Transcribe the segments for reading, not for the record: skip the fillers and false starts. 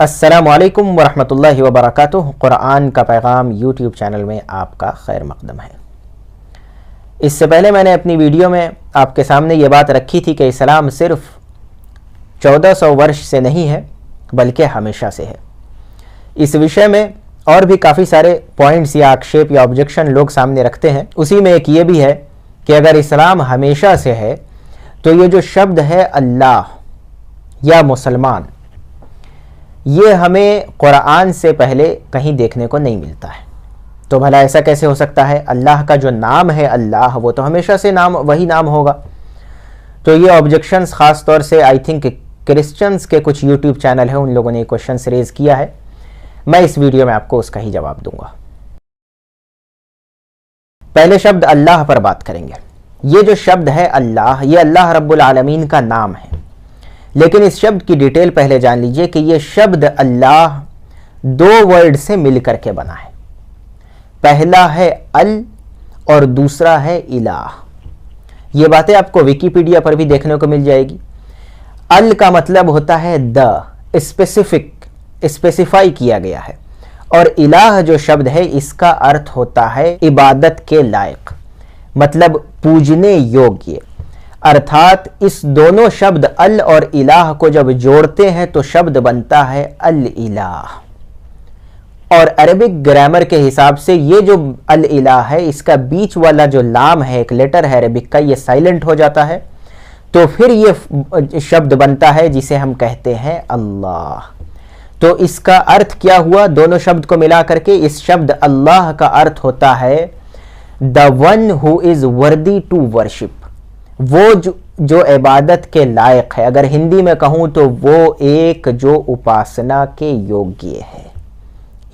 अस्सलामुअलैकुम वरहमतुल्लाहि वबरकातुहू। कुरान का पैगाम यूट्यूब चैनल में आपका खैर मकदम है। इससे पहले मैंने अपनी वीडियो में आपके सामने ये बात रखी थी कि इस्लाम सिर्फ 1400 वर्ष से नहीं है बल्कि हमेशा से है। इस विषय में और भी काफ़ी सारे पॉइंट्स या आक्षेप या ऑब्जेक्शन लोग सामने रखते हैं। उसी में एक ये भी है कि अगर इस्लाम हमेशा से है तो ये जो शब्द है अल्लाह या मुसलमान, ये हमें कुरान से पहले कहीं देखने को नहीं मिलता है। तो भला ऐसा कैसे हो सकता है? अल्लाह का जो नाम है अल्लाह, वो तो हमेशा से नाम वही नाम होगा। तो ये ऑब्जेक्शंस ख़ास तौर से आई थिंक क्रिश्चियंस के कुछ यूट्यूब चैनल है, उन लोगों ने क्वेश्चंस रेज किया है। मैं इस वीडियो में आपको उसका ही जवाब दूंगा। पहले शब्द अल्लाह पर बात करेंगे। ये जो शब्द है अल्लाह, ये अल्लाह रब्बुल आलमीन का नाम है। लेकिन इस शब्द की डिटेल पहले जान लीजिए कि यह शब्द अल्लाह दो वर्ड से मिलकर के बना है। पहला है अल और दूसरा है इलाह। ये बातें आपको विकिपीडिया पर भी देखने को मिल जाएगी। अल का मतलब होता है द, स्पेसिफाई किया गया है, और इलाह जो शब्द है इसका अर्थ होता है इबादत के लायक, मतलब पूजने योग्य। अर्थात इस दोनों शब्द अल और इलाह को जब जोड़ते हैं तो शब्द बनता है अल इलाह। और अरबिक ग्रामर के हिसाब से ये जो अल इलाह है, इसका बीच वाला जो लाम है, एक लेटर है अरबिक का, ये साइलेंट हो जाता है, तो फिर ये शब्द बनता है जिसे हम कहते हैं अल्लाह। तो इसका अर्थ क्या हुआ? दोनों शब्द को मिला करके इस शब्द अल्लाह का अर्थ होता है the one who is worthy to worship, वो जो इबादत के लायक है। अगर हिंदी में कहूं तो वो एक जो उपासना के योग्य है।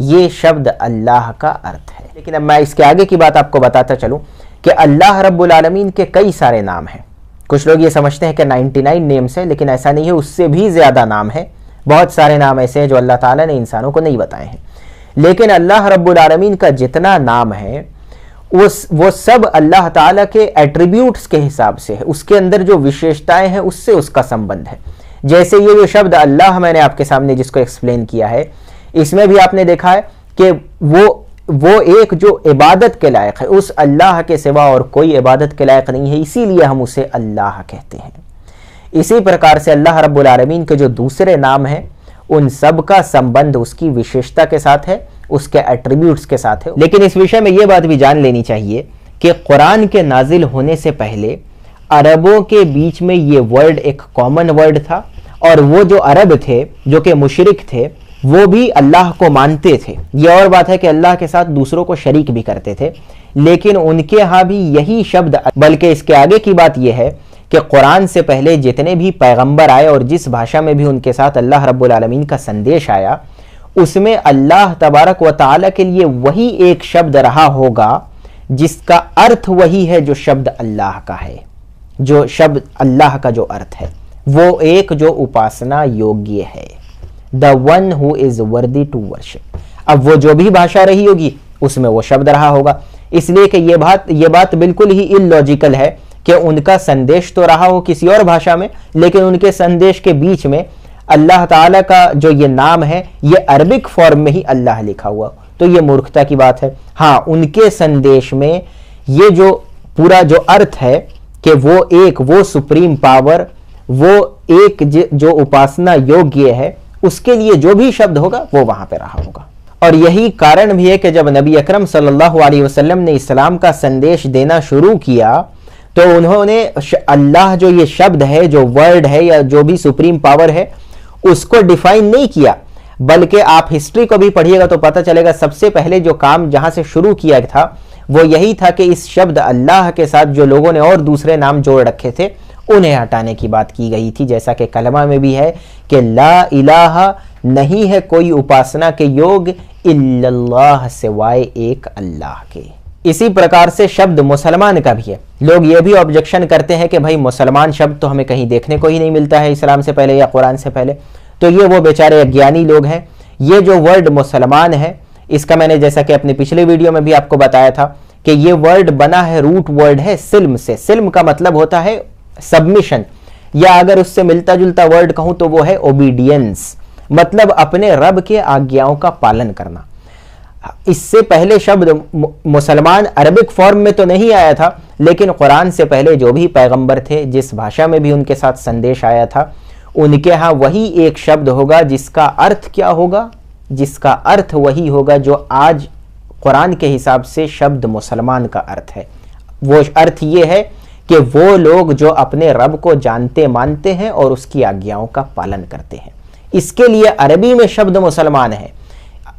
ये शब्द अल्लाह का अर्थ है। लेकिन अब मैं इसके आगे की बात आपको बताता चलूं कि अल्लाह रब्बुल आलमीन के कई सारे नाम हैं। कुछ लोग ये समझते हैं कि 99 नेम्स है, लेकिन ऐसा नहीं है, उससे भी ज्यादा नाम है। बहुत सारे नाम ऐसे हैं जो अल्लाह ताला ने इंसानों को नहीं बताए हैं। लेकिन अल्लाह रब्बुल आलमीन का जितना नाम है वो सब अल्लाह ताला के एट्रीब्यूट्स के हिसाब से है। उसके अंदर जो विशेषताएं हैं उससे उसका संबंध है। जैसे ये जो शब्द अल्लाह मैंने आपके सामने जिसको एक्सप्लेन किया है, इसमें भी आपने देखा है कि वो एक जो इबादत के लायक है, उस अल्लाह के सिवा और कोई इबादत के लायक नहीं है, इसीलिए हम उसे अल्लाह कहते हैं। इसी प्रकार से अल्लाह रब्बुल आलमीन के जो दूसरे नाम हैं, उन सब का संबंध उसकी विशेषता के साथ है, उसके एट्रीब्यूट्स के साथ है। लेकिन इस विषय में यह बात भी जान लेनी चाहिए कि कुरान के नाजिल होने से पहले अरबों के बीच में ये वर्ड एक कॉमन वर्ड था, और वो जो अरब थे, जो कि मुशरिक थे, वो भी अल्लाह को मानते थे। ये और बात है कि अल्लाह के साथ दूसरों को शरीक भी करते थे, लेकिन उनके यहाँ भी यही शब्द। बल्कि इसके आगे की बात यह है कि कुरान से पहले जितने भी पैगंबर आए और जिस भाषा में भी उनके साथ अल्लाह रब्बुल आलमीन का संदेश आया, उसमें अल्लाह तबारक व तआला के लिए वही एक शब्द रहा होगा जिसका अर्थ वही है जो शब्द अल्लाह का है। जो शब्द अल्लाह का जो अर्थ है वो एक जो उपासना योग्य है, the one who is worthy to worship. अब वो जो भी भाषा रही होगी उसमें वो शब्द रहा होगा। इसलिए कि ये बात बिल्कुल ही इलॉजिकल है कि उनका संदेश तो रहा हो किसी और भाषा में, लेकिन उनके संदेश के बीच में अल्लाह ताला का जो ये नाम है ये अरबिक फॉर्म में ही अल्लाह लिखा हुआ, तो ये मूर्खता की बात है। हाँ, उनके संदेश में ये जो पूरा जो अर्थ है कि वो सुप्रीम पावर, वो एक जो उपासना योग्य है, उसके लिए जो भी शब्द होगा वो वहां पे रहा होगा। और यही कारण भी है कि जब नबी अकरम सल्लल्लाहु अलैहि वसल्लम ने इस्लाम का संदेश देना शुरू किया तो उन्होंने अल्लाह जो ये शब्द है, जो वर्ड है या जो भी सुप्रीम पावर है, उसको डिफाइन नहीं किया, बल्कि आप हिस्ट्री को भी पढ़िएगा तो पता चलेगा सबसे पहले जो काम जहां से शुरू किया था वो यही था कि इस शब्द अल्लाह के साथ जो लोगों ने और दूसरे नाम जोड़ रखे थे उन्हें हटाने की बात की गई थी। जैसा कि कलमा में भी है कि ला इलाहा, नहीं है कोई उपासना के योग इल्लल्लाह, सिवाय एक अल्लाह के। इसी प्रकार से शब्द मुसलमान का भी है। लोग ये भी ऑब्जेक्शन करते हैं कि भाई मुसलमान शब्द तो हमें कहीं देखने को ही नहीं मिलता है इस्लाम से पहले या कुरान से पहले। तो ये वो बेचारे अज्ञानी लोग हैं। ये जो वर्ड मुसलमान है, इसका मैंने जैसा कि अपने पिछले वीडियो में भी आपको बताया था कि ये वर्ड बना है, रूट वर्ड है सिल्म से। सिल्म का मतलब होता है सबमिशन, या अगर उससे मिलता जुलता वर्ड कहूं तो वो है ओबीडियंस। मतलब अपने रब के आज्ञाओं का पालन करना। इससे पहले शब्द मुसलमान अरबिक फॉर्म में तो नहीं आया था, लेकिन कुरान से पहले जो भी पैगंबर थे, जिस भाषा में भी उनके साथ संदेश आया था, उनके यहाँ वही एक शब्द होगा जिसका अर्थ क्या होगा, जिसका अर्थ वही होगा जो आज कुरान के हिसाब से शब्द मुसलमान का अर्थ है। वो अर्थ ये है कि वो लोग जो अपने रब को जानते मानते हैं और उसकी आज्ञाओं का पालन करते हैं। इसके लिए अरबी में शब्द मुसलमान है।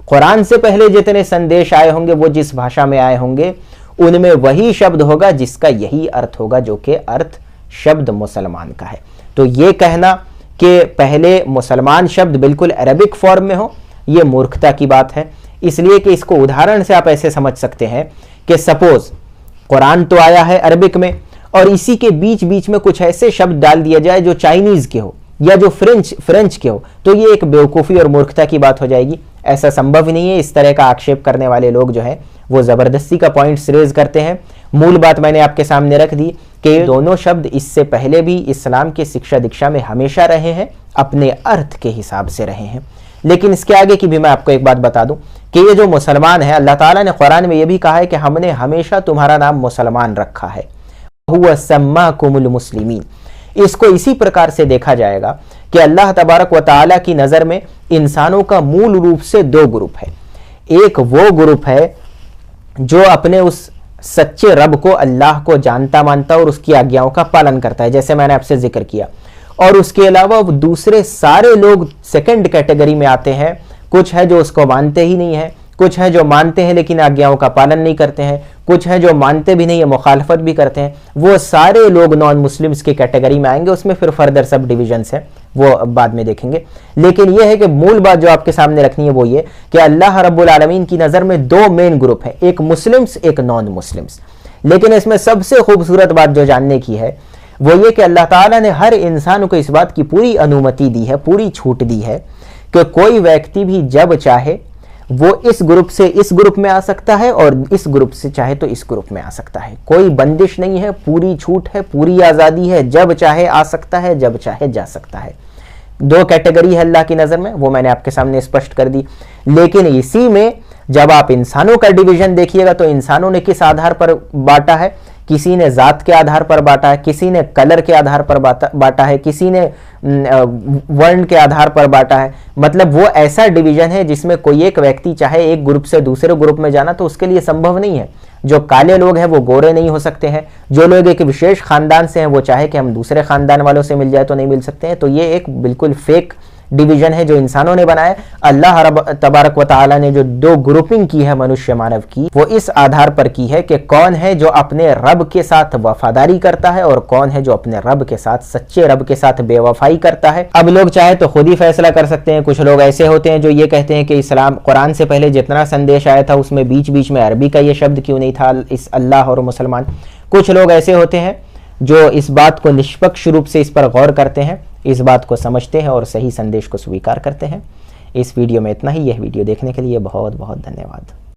कुरान से पहले जितने संदेश आए होंगे, वो जिस भाषा में आए होंगे, उनमें वही शब्द होगा जिसका यही अर्थ होगा, जो कि अर्थ शब्द मुसलमान का है। तो ये कहना कि पहले मुसलमान शब्द बिल्कुल अरबिक फॉर्म में हो, ये मूर्खता की बात है। इसलिए कि इसको उदाहरण से आप ऐसे समझ सकते हैं कि सपोज कुरान तो आया है अरबिक में, और इसी के बीच बीच में कुछ ऐसे शब्द डाल दिया जाए जो चाइनीज के हो या जो फ्रेंच के हो, तो ये एक बेवकूफ़ी और मूर्खता की बात हो जाएगी। ऐसा संभव ही नहीं है। इस तरह का आक्षेप करने वाले लोग जो है वो ज़बरदस्ती का पॉइंट्स रेज करते हैं। मूल बात मैंने आपके सामने रख दी कि दोनों शब्द इससे पहले भी इस्लाम की शिक्षा दीक्षा में हमेशा रहे हैं, अपने अर्थ के हिसाब से रहे हैं। लेकिन इसके आगे की भी मैं आपको एक बात बता दूं कि ये जो मुसलमान है, अल्लाह ताला ने कुरान में ये भी कहा है कि हमने हमेशा तुम्हारा नाम मुसलमान रखा है, हुवा सम्माकुमुल मुस्लिमीन। इसको इसी प्रकार से देखा जाएगा कि अल्लाह तबारक व तआला की नज़र में इंसानों का मूल रूप से दो ग्रुप है। एक वो ग्रुप है जो अपने उस सच्चे रब को, अल्लाह को जानता मानता और उसकी आज्ञाओं का पालन करता है, जैसे मैंने आपसे जिक्र किया। और उसके अलावा दूसरे सारे लोग सेकंड कैटेगरी में आते हैं। कुछ है जो उसको मानते ही नहीं है, कुछ है जो मानते हैं लेकिन आज्ञाओं का पालन नहीं करते हैं, कुछ है जो मानते भी नहीं है, मुखालफत भी करते हैं। वो सारे लोग नॉन मुस्लिम्स की कैटेगरी में आएंगे। उसमें फिर फर्दर सब डिविजन्स हैं, वो बाद में देखेंगे। लेकिन यह है कि मूल बात जो आपके सामने रखनी है वो ये कि अल्लाह रब्बुल आलमीन की नज़र में दो मेन ग्रुप है, एक मुस्लिम्स, एक नॉन मुस्लिम्स। लेकिन इसमें सबसे खूबसूरत बात जो जानने की है वो ये कि अल्लाह ताला ने हर इंसान को इस बात की पूरी अनुमति दी है, पूरी छूट दी है कि कोई व्यक्ति भी जब चाहे वो इस ग्रुप से इस ग्रुप में आ सकता है और इस ग्रुप से चाहे तो इस ग्रुप में आ सकता है। कोई बंदिश नहीं है, पूरी छूट है, पूरी आज़ादी है, जब चाहे आ सकता है, जब चाहे जा सकता है। दो कैटेगरी है अल्लाह की नज़र में, वो मैंने आपके सामने स्पष्ट कर दी। लेकिन इसी में जब आप इंसानों का डिवीजन देखिएगा तो इंसानों ने किस आधार पर बांटा है? किसी ने जात के आधार पर बांटा है, किसी ने कलर के आधार पर बांटा है, किसी ने वर्ण के आधार पर बांटा है। मतलब वो ऐसा डिवीजन है जिसमें कोई एक व्यक्ति चाहे एक ग्रुप से दूसरे ग्रुप में जाना तो उसके लिए संभव नहीं है। जो काले लोग हैं वो गोरे नहीं हो सकते हैं, जो लोग एक विशेष खानदान से हैं वो चाहे कि हम दूसरे खानदान वालों से मिल जाए तो नहीं मिल सकते हैं। तो ये एक बिल्कुल फेक डिवीजन है जो इंसानों ने बनाया। अल्लाह रब तबारक व तआला ने जो दो ग्रुपिंग की है मनुष्य मानव की, वो इस आधार पर की है कि कौन है जो अपने रब के साथ वफादारी करता है और कौन है जो अपने रब के साथ, सच्चे रब के साथ बेवफाई करता है। अब लोग चाहे तो खुद ही फैसला कर सकते हैं। कुछ लोग ऐसे होते हैं जो ये कहते हैं कि इस्लाम कुरान से पहले जितना संदेश आया था उसमें बीच बीच में अरबी का ये शब्द क्यों नहीं था, इस अल्लाह और मुसलमान। कुछ लोग ऐसे होते हैं जो इस बात को निष्पक्ष रूप से इस पर गौर करते हैं, इस बात को समझते हैं और सही संदेश को स्वीकार करते हैं। इस वीडियो में इतना ही। यह वीडियो देखने के लिए बहुत बहुत धन्यवाद।